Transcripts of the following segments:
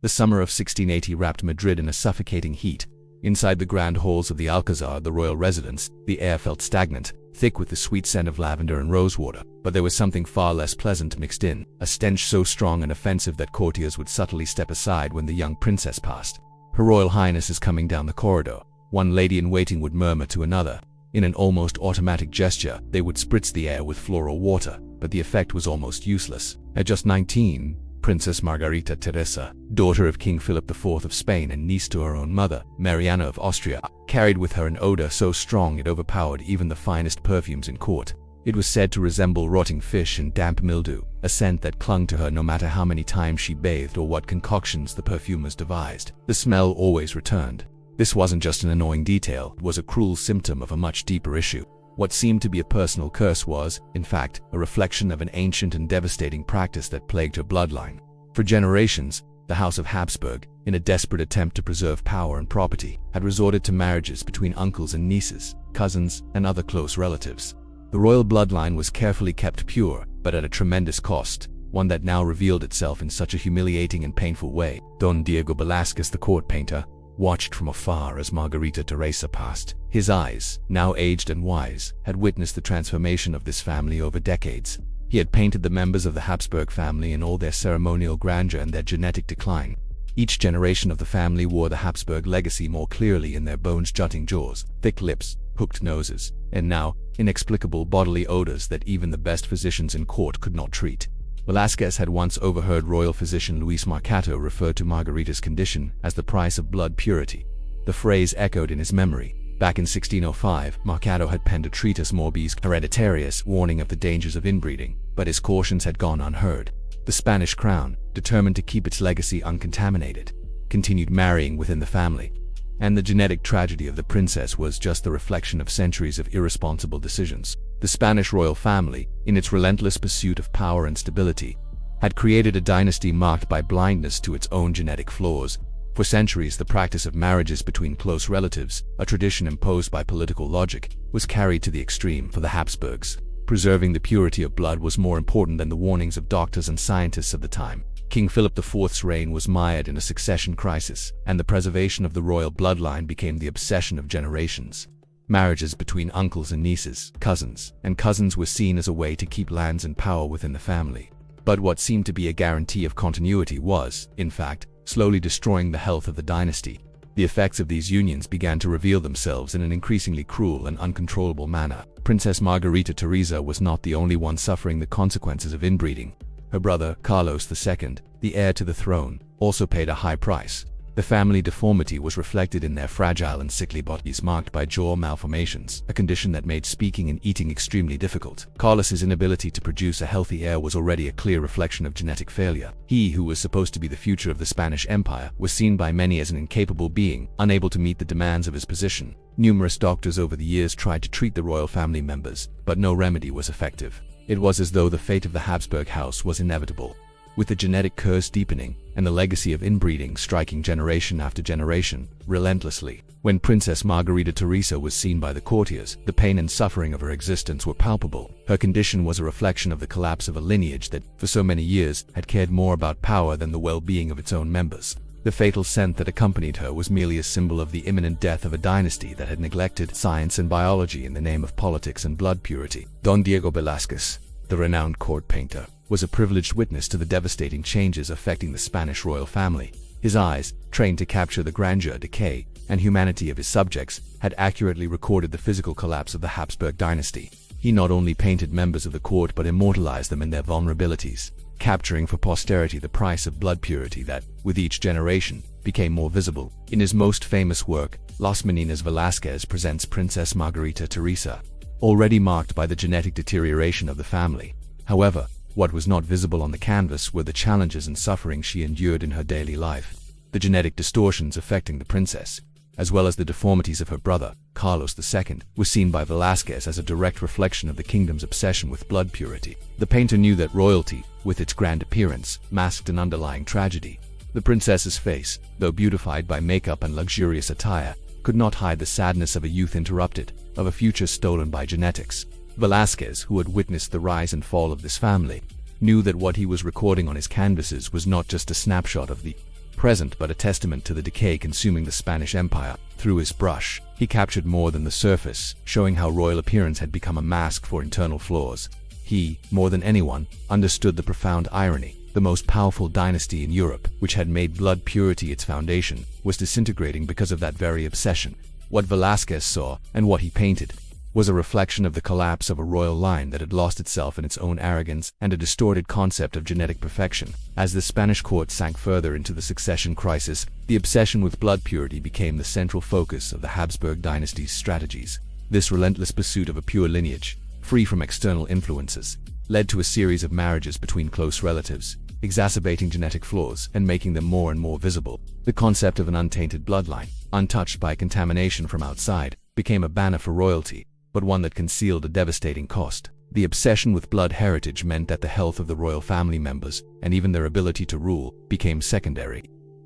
The summer of 1680 wrapped Madrid in a suffocating heat. Inside the grand halls of the Alcazar, the royal residence, the air felt stagnant, thick with the sweet scent of lavender and rosewater. But there was something far less pleasant mixed in, a stench so strong and offensive that courtiers would subtly step aside when the young princess passed. "Her Royal Highness is coming down the corridor," one lady-in-waiting would murmur to another. In an almost automatic gesture, they would spritz the air with floral water, but the effect was almost useless. At just 19, Princess Margarita Teresa, daughter of King Philip IV of Spain and niece to her own mother, Mariana of Austria, carried with her an odor so strong it overpowered even the finest perfumes in court. It was said to resemble rotting fish and damp mildew, a scent that clung to her no matter how many times she bathed or what concoctions the perfumers devised. The smell always returned. This wasn't just an annoying detail, it was a cruel symptom of a much deeper issue. What seemed to be a personal curse was, in fact, a reflection of an ancient and devastating practice that plagued her bloodline. For generations, the House of Habsburg, in a desperate attempt to preserve power and property, had resorted to marriages between uncles and nieces, cousins, and other close relatives. The royal bloodline was carefully kept pure, but at a tremendous cost, one that now revealed itself in such a humiliating and painful way. Don Diego Velázquez, the court painter, watched from afar as Margarita Teresa passed. His eyes, now aged and wise, had witnessed the transformation of this family over decades. He had painted the members of the Habsburg family in all their ceremonial grandeur and their genetic decline. Each generation of the family wore the Habsburg legacy more clearly in their bones-jutting jaws, thick lips, hooked noses, and now, inexplicable bodily odors that even the best physicians in court could not treat. Velázquez had once overheard royal physician Luis Mercato refer to Margarita's condition as the price of blood purity. The phrase echoed in his memory. Back in 1605, Mercato had penned a treatise Morbis Hereditarius warning of the dangers of inbreeding, but his cautions had gone unheard. The Spanish crown, determined to keep its legacy uncontaminated, continued marrying within the family. And the genetic tragedy of the princess was just the reflection of centuries of irresponsible decisions. The Spanish royal family, in its relentless pursuit of power and stability, had created a dynasty marked by blindness to its own genetic flaws. For centuries, the practice of marriages between close relatives, a tradition imposed by political logic, was carried to the extreme. For the Habsburgs, preserving the purity of blood was more important than the warnings of doctors and scientists of the time. King Philip IV's reign was mired in a succession crisis, and the preservation of the royal bloodline became the obsession of generations. Marriages between uncles and nieces, cousins, and cousins were seen as a way to keep lands and power within the family. But what seemed to be a guarantee of continuity was, in fact, slowly destroying the health of the dynasty. The effects of these unions began to reveal themselves in an increasingly cruel and uncontrollable manner. Princess Margarita Teresa was not the only one suffering the consequences of inbreeding. Her brother, Carlos II, the heir to the throne, also paid a high price. The family deformity was reflected in their fragile and sickly bodies marked by jaw malformations, a condition that made speaking and eating extremely difficult. Carlos's inability to produce a healthy heir was already a clear reflection of genetic failure. He, who was supposed to be the future of the Spanish Empire, was seen by many as an incapable being, unable to meet the demands of his position. Numerous doctors over the years tried to treat the royal family members, but no remedy was effective. It was as though the fate of the Habsburg house was inevitable. With the genetic curse deepening, and the legacy of inbreeding striking generation after generation, relentlessly. When Princess Margarita Teresa was seen by the courtiers, the pain and suffering of her existence were palpable. Her condition was a reflection of the collapse of a lineage that, for so many years, had cared more about power than the well-being of its own members. The fatal scent that accompanied her was merely a symbol of the imminent death of a dynasty that had neglected science and biology in the name of politics and blood purity. Don Diego Velázquez, the renowned court painter, was a privileged witness to the devastating changes affecting the Spanish royal family. His eyes, trained to capture the grandeur, decay, and humanity of his subjects, had accurately recorded the physical collapse of the Habsburg dynasty. He not only painted members of the court but immortalized them in their vulnerabilities, capturing for posterity the price of blood purity that, with each generation, became more visible. In his most famous work, Las Meninas, Velázquez presents Princess Margarita Teresa, already marked by the genetic deterioration of the family. However, what was not visible on the canvas were the challenges and suffering she endured in her daily life. The genetic distortions affecting the princess, as well as the deformities of her brother, Carlos II, were seen by Velázquez as a direct reflection of the kingdom's obsession with blood purity. The painter knew that royalty, with its grand appearance, masked an underlying tragedy. The princess's face, though beautified by makeup and luxurious attire, could not hide the sadness of a youth interrupted, of a future stolen by genetics. Velázquez, who had witnessed the rise and fall of this family, knew that what he was recording on his canvases was not just a snapshot of the present but a testament to the decay consuming the Spanish Empire. Through his brush, he captured more than the surface, showing how royal appearance had become a mask for internal flaws. He, more than anyone, understood the profound irony. The most powerful dynasty in Europe, which had made blood purity its foundation, was disintegrating because of that very obsession. What Velázquez saw, and what he painted, was a reflection of the collapse of a royal line that had lost itself in its own arrogance and a distorted concept of genetic perfection. As the Spanish court sank further into the succession crisis, the obsession with blood purity became the central focus of the Habsburg dynasty's strategies. This relentless pursuit of a pure lineage, free from external influences, led to a series of marriages between close relatives, exacerbating genetic flaws and making them more and more visible. The concept of an untainted bloodline, untouched by contamination from outside, became a banner for royalty, but one that concealed a devastating cost. The obsession with blood heritage meant that the health of the royal family members, and even their ability to rule, became secondary.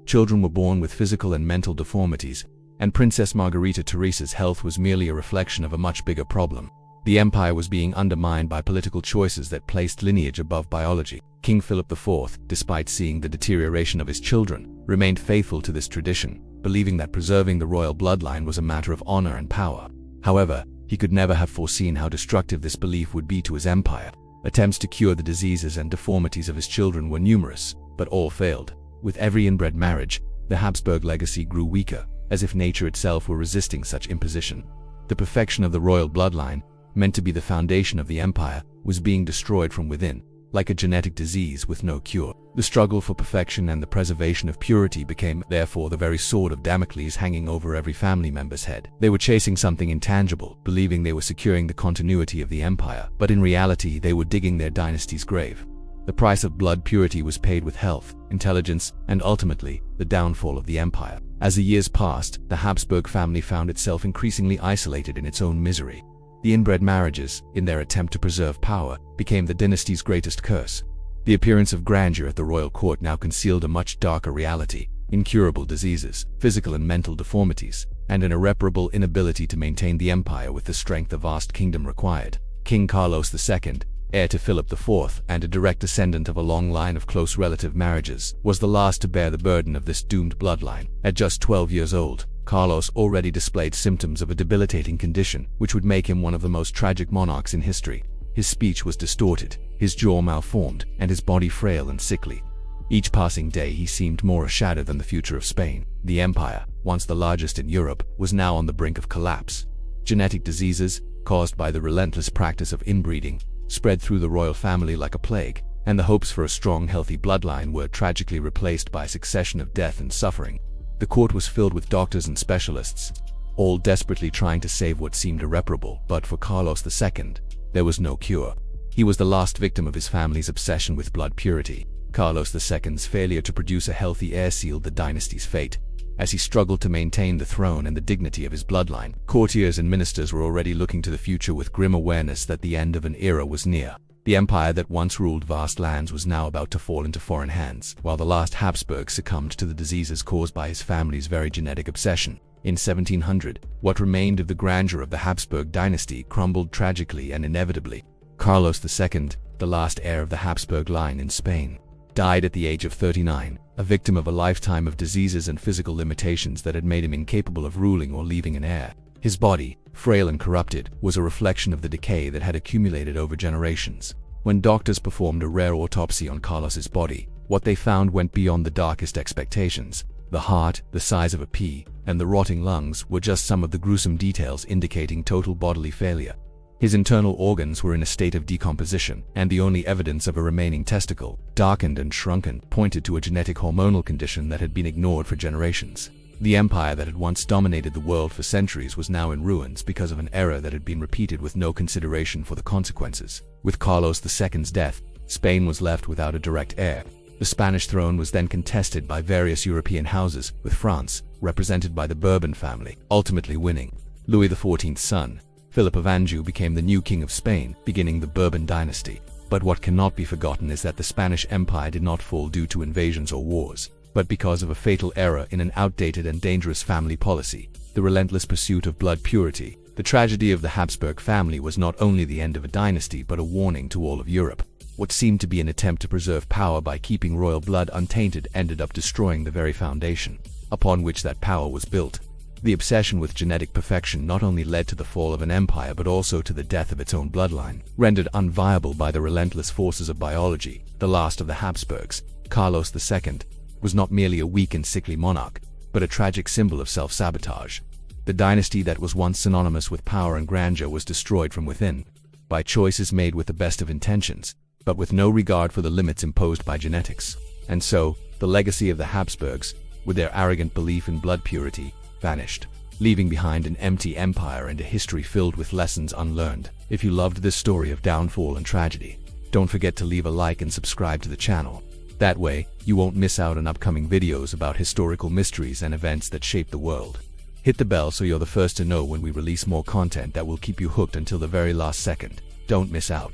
Children were born with physical and mental deformities, and Princess Margarita Teresa's health was merely a reflection of a much bigger problem. The empire was being undermined by political choices that placed lineage above biology. King Philip IV, despite seeing the deterioration of his children, remained faithful to this tradition, believing that preserving the royal bloodline was a matter of honor and power. However, he could never have foreseen how destructive this belief would be to his empire. Attempts to cure the diseases and deformities of his children were numerous, but all failed. With every inbred marriage, the Habsburg legacy grew weaker, as if nature itself were resisting such imposition. The perfection of the royal bloodline, meant to be the foundation of the empire, was being destroyed from within, like a genetic disease with no cure. The struggle for perfection and the preservation of purity became, therefore, the very sword of Damocles hanging over every family member's head. They were chasing something intangible, believing they were securing the continuity of the empire, but in reality they were digging their dynasty's grave. The price of blood purity was paid with health, intelligence, and ultimately, the downfall of the empire. As the years passed, the Habsburg family found itself increasingly isolated in its own misery. The inbred marriages, in their attempt to preserve power, became the dynasty's greatest curse. The appearance of grandeur at the royal court now concealed a much darker reality: incurable diseases, physical and mental deformities, and an irreparable inability to maintain the empire with the strength the vast kingdom required. King Carlos II, heir to Philip IV and a direct descendant of a long line of close relative marriages, was the last to bear the burden of this doomed bloodline. At just 12 years old, Carlos already displayed symptoms of a debilitating condition, which would make him one of the most tragic monarchs in history. His speech was distorted, his jaw malformed, and his body frail and sickly. Each passing day he seemed more a shadow than the future of Spain. The empire, once the largest in Europe, was now on the brink of collapse. Genetic diseases, caused by the relentless practice of inbreeding, spread through the royal family like a plague, and the hopes for a strong, healthy bloodline were tragically replaced by a succession of death and suffering. The court was filled with doctors and specialists, all desperately trying to save what seemed irreparable, but for Carlos II, there was no cure. He was the last victim of his family's obsession with blood purity. Carlos II's failure to produce a healthy heir sealed the dynasty's fate. As he struggled to maintain the throne and the dignity of his bloodline, courtiers and ministers were already looking to the future with grim awareness that the end of an era was near. The empire that once ruled vast lands was now about to fall into foreign hands, while the last Habsburg succumbed to the diseases caused by his family's very genetic obsession. In 1700, what remained of the grandeur of the Habsburg dynasty crumbled tragically and inevitably. Carlos II, the last heir of the Habsburg line in Spain, died at the age of 39, a victim of a lifetime of diseases and physical limitations that had made him incapable of ruling or leaving an heir. His body, frail and corrupted, was a reflection of the decay that had accumulated over generations. When doctors performed a rare autopsy on Carlos's body, what they found went beyond the darkest expectations. The heart, the size of a pea, and the rotting lungs were just some of the gruesome details indicating total bodily failure. His internal organs were in a state of decomposition, and the only evidence of a remaining testicle, darkened and shrunken, pointed to a genetic hormonal condition that had been ignored for generations. The empire that had once dominated the world for centuries was now in ruins because of an error that had been repeated with no consideration for the consequences. With Carlos II's death, Spain was left without a direct heir. The Spanish throne was then contested by various European houses, with France, represented by the Bourbon family, ultimately winning. Louis XIV's son, Philip of Anjou, became the new king of Spain, beginning the Bourbon dynasty. But what cannot be forgotten is that the Spanish Empire did not fall due to invasions or wars, but because of a fatal error in an outdated and dangerous family policy, the relentless pursuit of blood purity. The tragedy of the Habsburg family was not only the end of a dynasty but a warning to all of Europe. What seemed to be an attempt to preserve power by keeping royal blood untainted ended up destroying the very foundation upon which that power was built. The obsession with genetic perfection not only led to the fall of an empire but also to the death of its own bloodline. Rendered unviable by the relentless forces of biology, the last of the Habsburgs, Carlos II, was not merely a weak and sickly monarch, but a tragic symbol of self-sabotage. The dynasty that was once synonymous with power and grandeur was destroyed from within, by choices made with the best of intentions, but with no regard for the limits imposed by genetics. And so, the legacy of the Habsburgs, with their arrogant belief in blood purity, vanished, leaving behind an empty empire and a history filled with lessons unlearned. If you loved this story of downfall and tragedy, don't forget to leave a like and subscribe to the channel. That way, you won't miss out on upcoming videos about historical mysteries and events that shape the world. Hit the bell so you're the first to know when we release more content that will keep you hooked until the very last second. Don't miss out.